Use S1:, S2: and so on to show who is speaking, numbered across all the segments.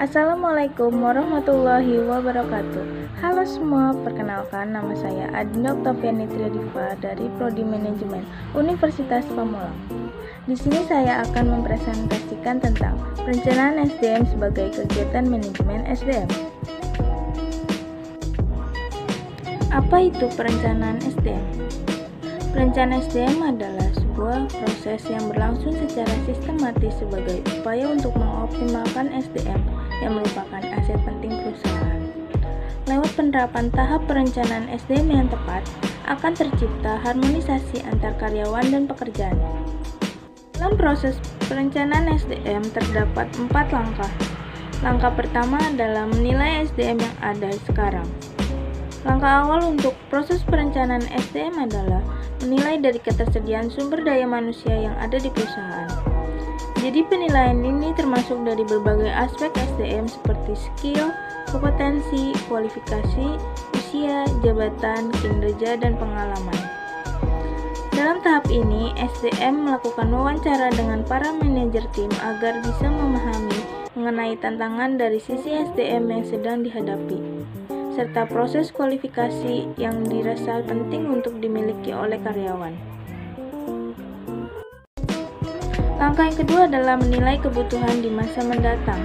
S1: Assalamualaikum warahmatullahi wabarakatuh. Halo semua, perkenalkan nama saya Adinda Oktaviani Triadiva dari Prodi Manajemen Universitas Pamulang. Di sini saya akan mempresentasikan tentang perencanaan SDM sebagai kegiatan manajemen SDM. Apa itu perencanaan SDM? Perencanaan SDM adalah sebuah proses yang berlangsung secara sistematis sebagai upaya untuk mengoptimalkan SDM yang merupakan aset penting perusahaan. Lewat penerapan tahap perencanaan SDM yang tepat, akan tercipta harmonisasi antar karyawan dan pekerjaan. Dalam proses perencanaan SDM terdapat 4 langkah. Langkah pertama adalah menilai SDM yang ada sekarang. Langkah awal untuk proses perencanaan SDM adalah menilai dari ketersediaan sumber daya manusia yang ada di perusahaan. Jadi penilaian ini termasuk dari berbagai aspek SDM seperti skill, kompetensi, kualifikasi, usia, jabatan, kinerja, dan pengalaman. Dalam tahap ini, SDM melakukan wawancara dengan para manajer tim agar bisa memahami mengenai tantangan dari sisi SDM yang sedang dihadapi, serta proses kualifikasi yang dirasa penting untuk dimiliki oleh karyawan. Langkah yang kedua adalah menilai kebutuhan di masa mendatang.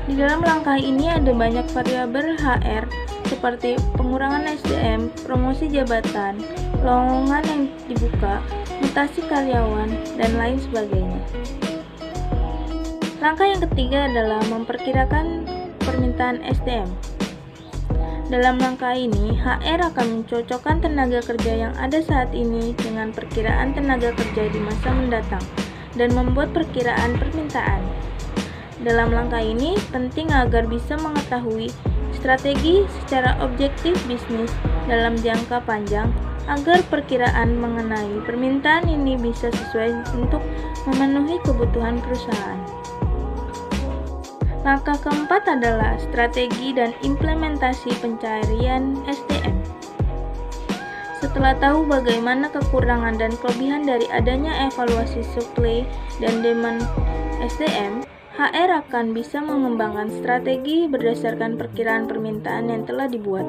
S1: Di dalam langkah ini ada banyak variabel HR seperti pengurangan SDM, promosi jabatan, lowongan yang dibuka, mutasi karyawan, dan lain sebagainya. Langkah yang ketiga adalah memperkirakan permintaan SDM. Dalam langkah ini, HR akan mencocokkan tenaga kerja yang ada saat ini dengan perkiraan tenaga kerja di masa mendatang dan membuat perkiraan permintaan. Dalam langkah ini, penting agar bisa mengetahui strategi secara objektif bisnis dalam jangka panjang agar perkiraan mengenai permintaan ini bisa sesuai untuk memenuhi kebutuhan perusahaan. Langkah keempat adalah strategi dan implementasi pencarian SDM. Setelah tahu bagaimana kekurangan dan kelebihan dari adanya evaluasi supply dan demand SDM, HR akan bisa mengembangkan strategi berdasarkan perkiraan permintaan yang telah dibuat.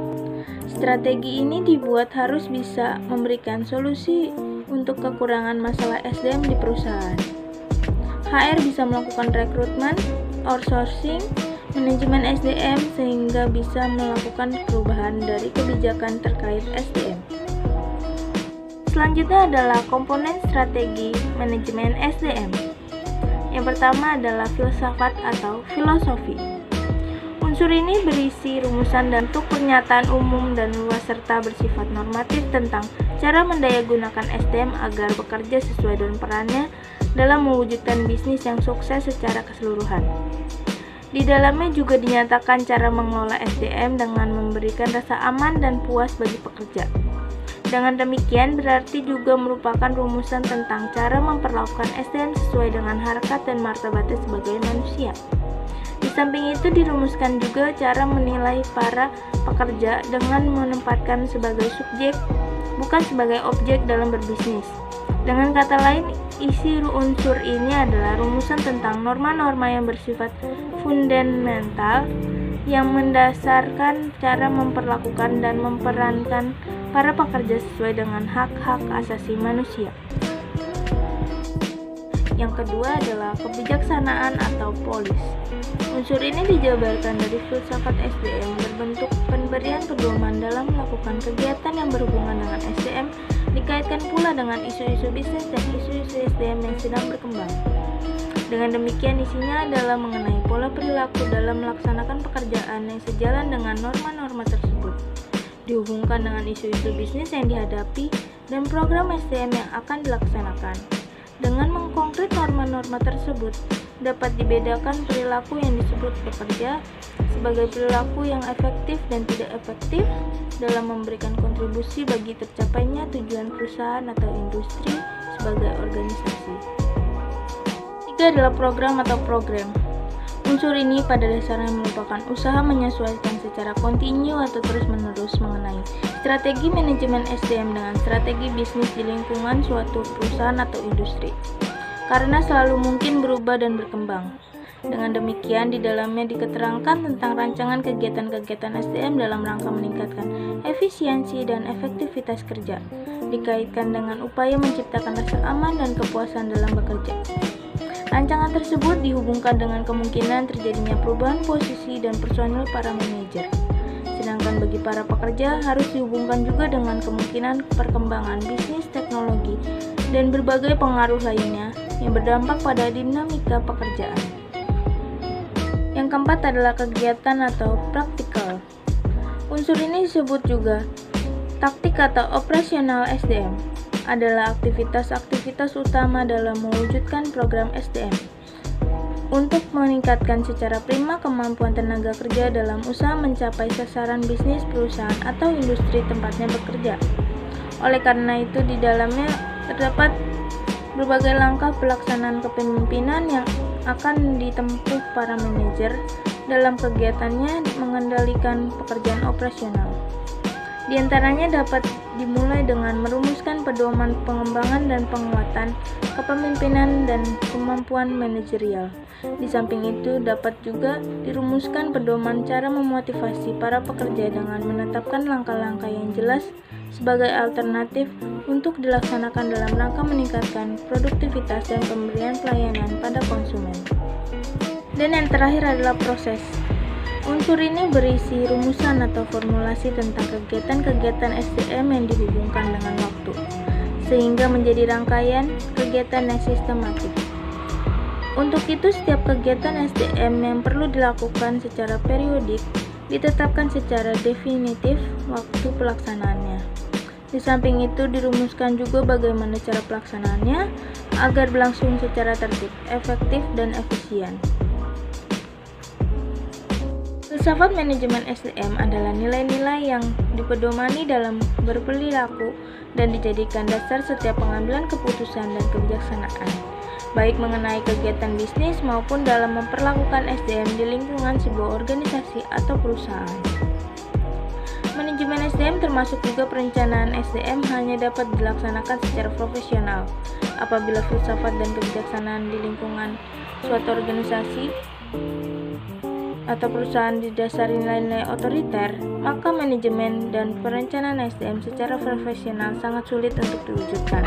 S1: Strategi ini dibuat harus bisa memberikan solusi untuk kekurangan masalah SDM di perusahaan. HR bisa melakukan rekrutmen, outsourcing, manajemen SDM sehingga bisa melakukan perubahan dari kebijakan terkait SDM. Selanjutnya adalah komponen strategi manajemen SDM. Yang pertama adalah filsafat atau filosofi. Unsur ini berisi rumusan dan bentuk pernyataan umum dan luas serta bersifat normatif tentang cara mendayagunakan SDM agar bekerja sesuai dengan perannya dalam mewujudkan bisnis yang sukses secara keseluruhan. Di dalamnya juga dinyatakan cara mengelola SDM dengan memberikan rasa aman dan puas bagi pekerja. Dengan demikian berarti juga merupakan rumusan tentang cara memperlakukan SDM sesuai dengan harkat dan martabatnya sebagai manusia. Di samping itu dirumuskan juga cara menilai para pekerja dengan menempatkan sebagai subjek, bukan sebagai objek dalam berbisnis. Dengan kata lain, isi unsur ini adalah rumusan tentang norma-norma yang bersifat fundamental yang mendasarkan cara memperlakukan dan memperankan para pekerja sesuai dengan hak-hak asasi manusia. Yang kedua adalah kebijaksanaan atau polis. Unsur ini dijabarkan dari filsafat SDM berbentuk pemberian pedoman dalam melakukan kegiatan yang berhubungan dengan SDM, dikaitkan pula dengan isu-isu bisnis dan isu-isu SDM yang sedang berkembang. Dengan demikian isinya adalah mengenai pola perilaku dalam melaksanakan pekerjaan yang sejalan dengan norma-norma tersebut, dihubungkan dengan isu-isu bisnis yang dihadapi dan program SDM yang akan dilaksanakan. Dengan mengkonkret norma-norma tersebut, dapat dibedakan perilaku yang disebut bekerja sebagai perilaku yang efektif dan tidak efektif dalam memberikan kontribusi bagi tercapainya tujuan perusahaan atau industri sebagai organisasi. Ketiga adalah program atau program. Unsur ini pada dasarnya merupakan usaha menyesuaikan secara kontinu atau terus-menerus mengenai strategi manajemen SDM dengan strategi bisnis di lingkungan suatu perusahaan atau industri, karena selalu mungkin berubah dan berkembang. Dengan demikian, di dalamnya diketerangkan tentang rancangan kegiatan-kegiatan SDM dalam rangka meningkatkan efisiensi dan efektivitas kerja, dikaitkan dengan upaya menciptakan rasa aman dan kepuasan dalam bekerja. Rancangan tersebut dihubungkan dengan kemungkinan terjadinya perubahan posisi dan personil para manajer. Sedangkan bagi para pekerja harus dihubungkan juga dengan kemungkinan perkembangan bisnis teknologi dan berbagai pengaruh lainnya yang berdampak pada dinamika pekerjaan. Yang keempat adalah kegiatan atau praktikal. Unsur ini disebut juga taktik atau operasional SDM, adalah aktivitas-aktivitas utama dalam mewujudkan program SDM untuk meningkatkan secara prima kemampuan tenaga kerja dalam usaha mencapai sasaran bisnis perusahaan atau industri tempatnya bekerja. Oleh karena itu, di dalamnya terdapat berbagai langkah pelaksanaan kepemimpinan yang akan ditempuh para manajer dalam kegiatannya mengendalikan pekerjaan operasional. Di antaranya dapat dimulai dengan merumuskan pedoman pengembangan dan penguatan kepemimpinan dan kemampuan manajerial. Di samping itu, dapat juga dirumuskan pedoman cara memotivasi para pekerja dengan menetapkan langkah-langkah yang jelas sebagai alternatif untuk dilaksanakan dalam rangka meningkatkan produktivitas dan pemberian pelayanan pada konsumen. Dan yang terakhir adalah proses. Unsur ini berisi rumusan atau formulasi tentang kegiatan-kegiatan SDM yang dihubungkan dengan waktu, sehingga menjadi rangkaian kegiatan yang sistematik. Untuk itu, setiap kegiatan SDM yang perlu dilakukan secara periodik ditetapkan secara definitif waktu pelaksanaannya. Di samping itu, dirumuskan juga bagaimana cara pelaksanaannya agar berlangsung secara tertib, efektif, dan efisien. Filsafat manajemen SDM adalah nilai-nilai yang dipedomani dalam berperilaku dan dijadikan dasar setiap pengambilan keputusan dan kebijaksanaan, baik mengenai kegiatan bisnis maupun dalam memperlakukan SDM di lingkungan sebuah organisasi atau perusahaan. Manajemen SDM termasuk juga perencanaan SDM hanya dapat dilaksanakan secara profesional apabila filsafat dan kebijaksanaan di lingkungan suatu organisasi atau perusahaan didasari nilai-nilai otoriter, maka manajemen dan perencanaan SDM secara profesional sangat sulit untuk diwujudkan.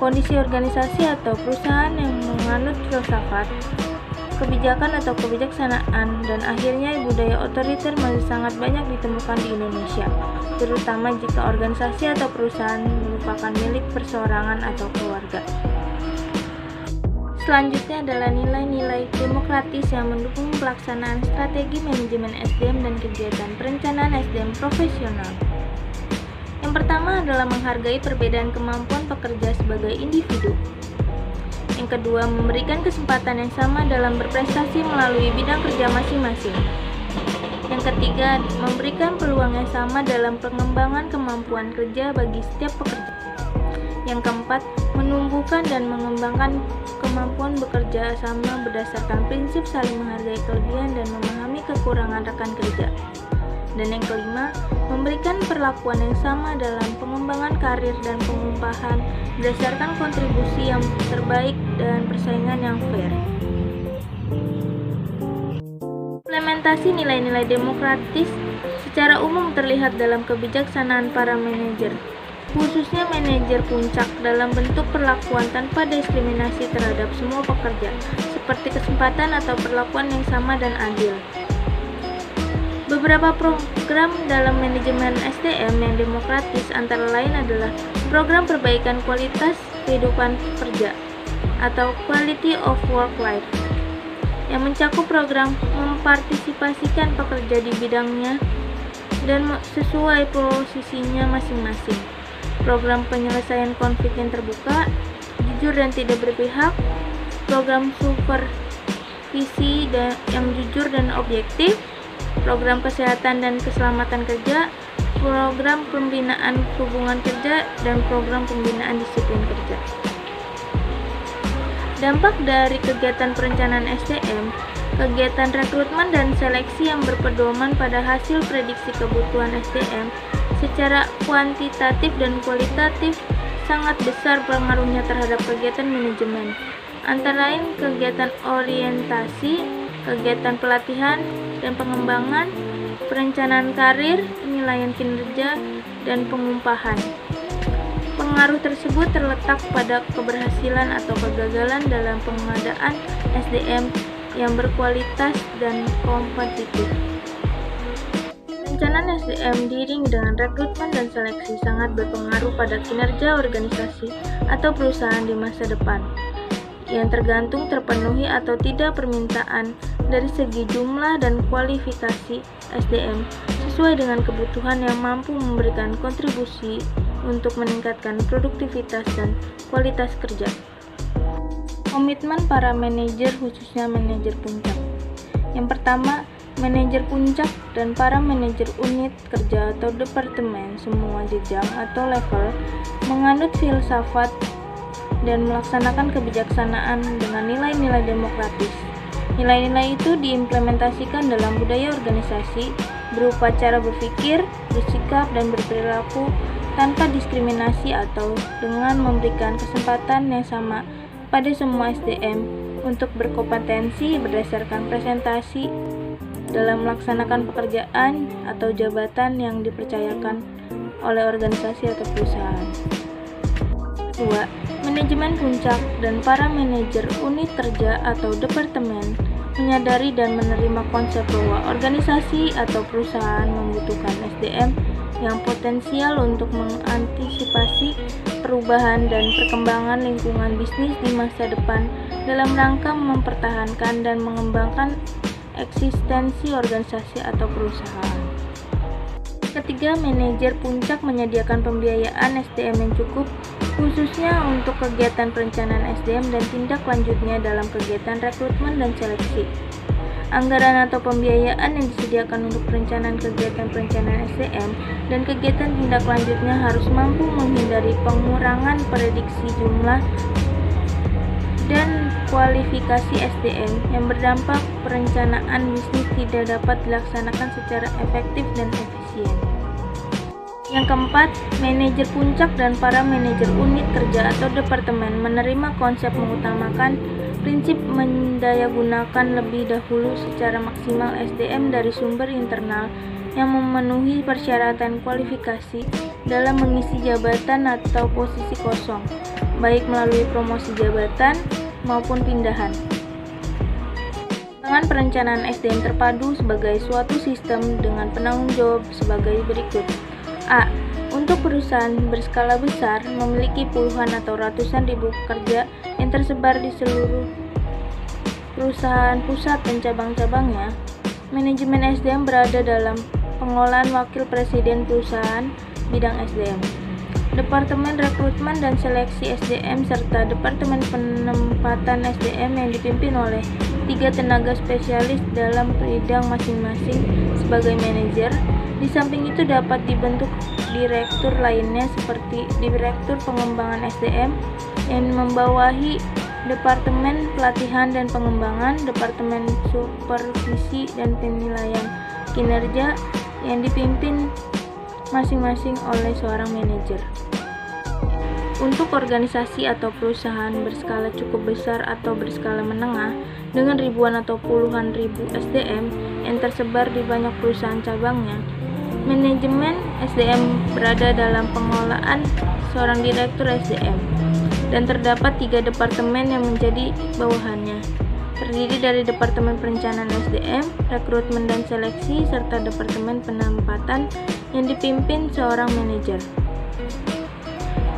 S1: Kondisi organisasi atau perusahaan yang menganut filsafat, kebijakan atau kebijaksanaan, dan akhirnya budaya otoriter masih sangat banyak ditemukan di Indonesia, terutama jika organisasi atau perusahaan merupakan milik perseorangan atau keluarga. Selanjutnya adalah nilai-nilai demokratis yang mendukung pelaksanaan strategi manajemen SDM dan kegiatan perencanaan SDM profesional. Yang pertama adalah menghargai perbedaan kemampuan pekerja sebagai individu. Yang kedua, memberikan kesempatan yang sama dalam berprestasi melalui bidang kerja masing-masing. Yang ketiga, memberikan peluang yang sama dalam pengembangan kemampuan kerja bagi setiap pekerja. Yang keempat, menumbuhkan dan mengembangkan kemampuan bekerja sama berdasarkan prinsip saling menghargai kelebihan dan memahami kekurangan rekan kerja. Dan yang kelima, memberikan perlakuan yang sama dalam pengembangan karir dan pengupahan berdasarkan kontribusi yang terbaik dan persaingan yang fair. Implementasi nilai-nilai demokratis secara umum terlihat dalam kebijaksanaan para manajer, khususnya manajer puncak, dalam bentuk perlakuan tanpa diskriminasi terhadap semua pekerja, seperti kesempatan atau perlakuan yang sama dan adil. Beberapa program dalam manajemen SDM yang demokratis antara lain adalah program perbaikan kualitas kehidupan pekerja atau Quality of Work Life, yang mencakup program mempartisipasikan pekerja di bidangnya dan sesuai posisinya masing-masing. Program penyelesaian konflik yang terbuka, jujur dan tidak berpihak, program supervisi yang jujur dan objektif, program kesehatan dan keselamatan kerja, program pembinaan hubungan kerja, dan program pembinaan disiplin kerja. Dampak dari kegiatan perencanaan SDM, kegiatan rekrutmen dan seleksi yang berpedoman pada hasil prediksi kebutuhan SDM secara kuantitatif dan kualitatif sangat besar pengaruhnya terhadap kegiatan manajemen. antara lain kegiatan orientasi, kegiatan pelatihan dan pengembangan, perencanaan karir, penilaian kinerja, dan pengupahan. Pengaruh tersebut terletak pada keberhasilan atau kegagalan dalam pengadaan SDM yang berkualitas dan kompetitif. Perencanaan SDM diiringi dengan rekrutmen dan seleksi sangat berpengaruh pada kinerja organisasi atau perusahaan di masa depan, yang tergantung terpenuhi atau tidak permintaan dari segi jumlah dan kualifikasi SDM sesuai dengan kebutuhan yang mampu memberikan kontribusi untuk meningkatkan produktivitas dan kualitas kerja. Komitmen para manajer, khususnya manajer puncak. Yang pertama, manajer puncak dan para manajer unit kerja atau departemen semua jenjang atau level menganut filsafat dan melaksanakan kebijaksanaan dengan nilai-nilai demokratis. Nilai-nilai itu diimplementasikan dalam budaya organisasi berupa cara berpikir, bersikap, dan berperilaku tanpa diskriminasi atau dengan memberikan kesempatan yang sama pada semua SDM untuk berkompetensi berdasarkan presentasi dalam melaksanakan pekerjaan atau jabatan yang dipercayakan oleh organisasi atau perusahaan. Kedua, manajemen puncak dan para manajer unit kerja atau departemen menyadari dan menerima konsep bahwa organisasi atau perusahaan membutuhkan SDM yang potensial untuk mengantisipasi perubahan dan perkembangan lingkungan bisnis di masa depan dalam rangka mempertahankan dan mengembangkan eksistensi organisasi atau perusahaan. Ketiga, manajer puncak menyediakan pembiayaan SDM yang cukup, khususnya untuk kegiatan perencanaan SDM dan tindak lanjutnya dalam kegiatan rekrutmen dan seleksi. Anggaran atau pembiayaan yang disediakan untuk perencanaan kegiatan perencanaan SDM dan kegiatan tindak lanjutnya harus mampu menghindari pengurangan prediksi jumlah dan kualifikasi SDM yang berdampak perencanaan bisnis tidak dapat dilaksanakan secara efektif dan efisien. Yang keempat, manajer puncak dan para manajer unit kerja atau departemen menerima konsep mengutamakan prinsip mendayagunakan lebih dahulu secara maksimal SDM dari sumber internal yang memenuhi persyaratan kualifikasi dalam mengisi jabatan atau posisi kosong, baik melalui promosi jabatan maupun pindahan. Dengan perencanaan SDM terpadu sebagai suatu sistem dengan penanggung jawab sebagai berikut. A. Untuk perusahaan berskala besar memiliki puluhan atau ratusan ribu pekerja yang tersebar di seluruh perusahaan pusat dan cabang-cabangnya, manajemen SDM berada dalam pengolahan wakil presiden perusahaan bidang SDM, Departemen Rekrutmen dan Seleksi SDM, serta Departemen Penempatan SDM yang dipimpin oleh 3 tenaga spesialis dalam bidang masing-masing sebagai manajer. Di samping itu dapat dibentuk direktur lainnya seperti Direktur Pengembangan SDM yang membawahi Departemen Pelatihan dan Pengembangan, Departemen Supervisi dan Penilaian Kinerja yang dipimpin masing-masing oleh seorang manajer. Untuk organisasi atau perusahaan berskala cukup besar atau berskala menengah dengan ribuan atau puluhan ribu SDM yang tersebar di banyak perusahaan cabangnya, manajemen SDM berada dalam pengelolaan seorang direktur SDM dan terdapat 3 departemen yang menjadi bawahannya, terdiri dari Departemen Perencanaan SDM, Rekrutmen dan Seleksi, serta Departemen Penempatan yang dipimpin seorang manajer.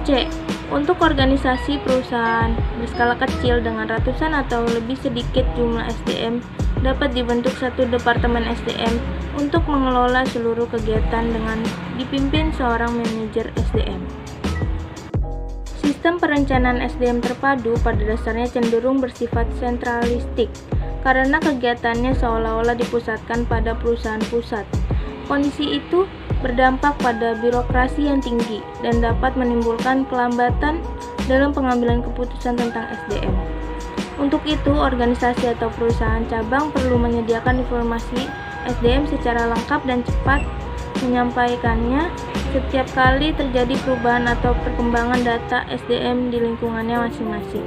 S1: C. Untuk organisasi perusahaan berskala kecil dengan ratusan atau lebih sedikit jumlah SDM, dapat dibentuk satu Departemen SDM untuk mengelola seluruh kegiatan dengan dipimpin seorang manajer SDM. Sistem perencanaan SDM terpadu pada dasarnya cenderung bersifat sentralistik karena kegiatannya seolah-olah dipusatkan pada perusahaan pusat. Kondisi itu berdampak pada birokrasi yang tinggi dan dapat menimbulkan kelambatan dalam pengambilan keputusan tentang SDM. Untuk itu, organisasi atau perusahaan cabang perlu menyediakan informasi SDM secara lengkap dan cepat menyampaikannya setiap kali terjadi perubahan atau perkembangan data SDM di lingkungannya masing-masing.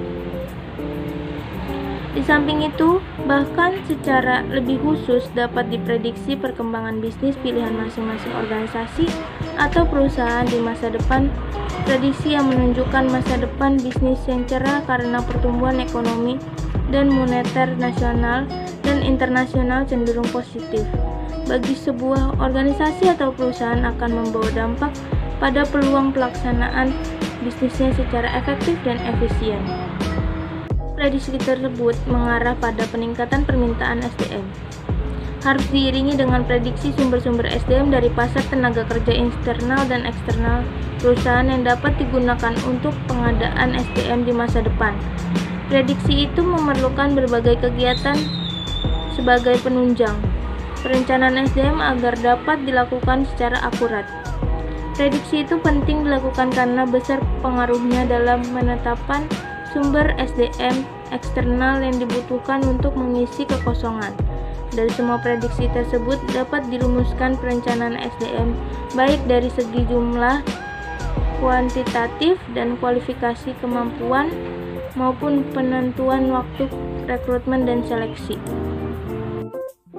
S1: Di samping itu, bahkan secara lebih khusus dapat diprediksi perkembangan bisnis pilihan masing-masing organisasi atau perusahaan di masa depan. Prediksi yang menunjukkan masa depan bisnis yang cerah karena pertumbuhan ekonomi dan moneter nasional dan internasional cenderung positif. Bagi sebuah organisasi atau perusahaan akan membawa dampak pada peluang pelaksanaan bisnisnya secara efektif dan efisien. Prediksi tersebut mengarah pada peningkatan permintaan SDM. Harus diiringi dengan prediksi sumber-sumber SDM dari pasar tenaga kerja internal dan eksternal perusahaan yang dapat digunakan untuk pengadaan SDM di masa depan. Prediksi itu memerlukan berbagai kegiatan sebagai penunjang perencanaan SDM agar dapat dilakukan secara akurat. Prediksi itu penting dilakukan karena besar pengaruhnya dalam menetapkan sumber SDM eksternal yang dibutuhkan untuk mengisi kekosongan. Dari semua prediksi tersebut dapat dirumuskan perencanaan SDM baik dari segi jumlah, kuantitatif, dan kualifikasi kemampuan maupun penentuan waktu rekrutmen dan seleksi.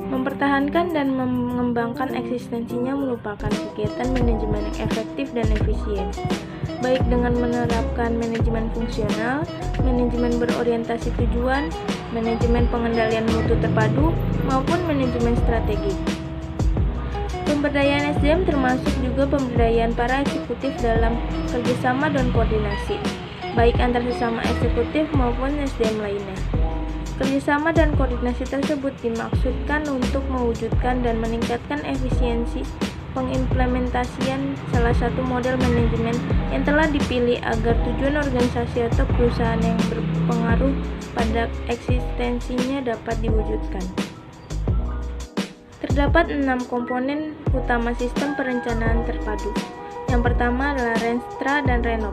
S1: Mempertahankan dan mengembangkan eksistensinya merupakan kegiatan manajemen yang efektif dan efisien, baik dengan menerapkan manajemen fungsional, manajemen berorientasi tujuan, manajemen pengendalian mutu terpadu, maupun manajemen strategi. Pemberdayaan SDM termasuk juga pemberdayaan para eksekutif dalam kerjasama dan koordinasi, baik antar sesama eksekutif maupun SDM lainnya. Kerjasama dan koordinasi tersebut dimaksudkan untuk mewujudkan dan meningkatkan efisiensi pengimplementasian salah satu model manajemen yang telah dipilih agar tujuan organisasi atau perusahaan yang berpengaruh pada eksistensinya dapat diwujudkan. Terdapat 6 komponen utama sistem perencanaan terpadu. Yang pertama adalah Renstra dan Renov.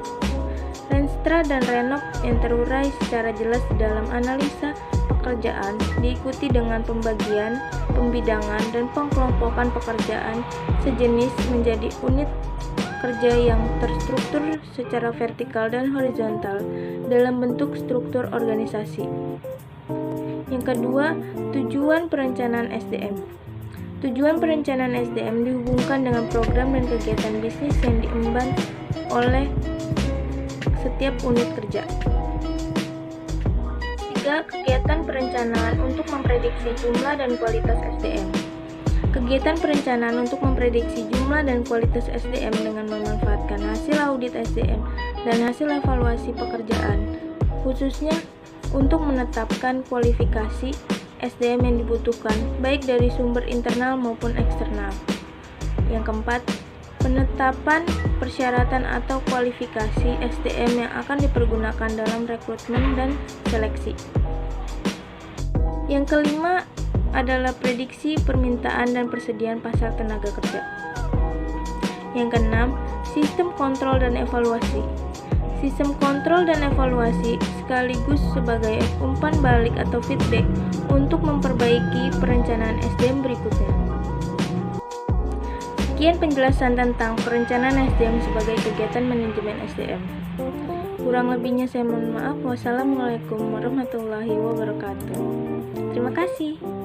S1: Renstra dan Renov yang terurai secara jelas di dalam analisa pekerjaan diikuti dengan pembagian, pembidangan, dan pengkelompokan pekerjaan sejenis menjadi unit kerja yang terstruktur secara vertikal dan horizontal dalam bentuk struktur organisasi. Yang kedua, tujuan perencanaan SDM. Tujuan perencanaan SDM dihubungkan dengan program dan kegiatan bisnis yang diemban oleh setiap unit kerja. 3. Kegiatan perencanaan untuk memprediksi jumlah dan kualitas SDM. Kegiatan perencanaan untuk memprediksi jumlah dan kualitas SDM dengan memanfaatkan hasil audit SDM dan hasil evaluasi pekerjaan, khususnya untuk menetapkan kualifikasi SDM yang dibutuhkan, baik dari sumber internal maupun eksternal. Yang keempat, penetapan persyaratan atau kualifikasi SDM yang akan dipergunakan dalam rekrutmen dan seleksi. Yang kelima adalah prediksi permintaan dan persediaan pasar tenaga kerja. Yang keenam, sistem kontrol dan evaluasi. Sistem kontrol dan evaluasi sekaligus sebagai umpan balik atau feedback untuk memperbaiki perencanaan SDM berikutnya. Sekian penjelasan tentang perencanaan SDM sebagai kegiatan manajemen SDM. Kurang lebihnya saya mohon maaf. Wassalamualaikum warahmatullahi wabarakatuh. Terima kasih.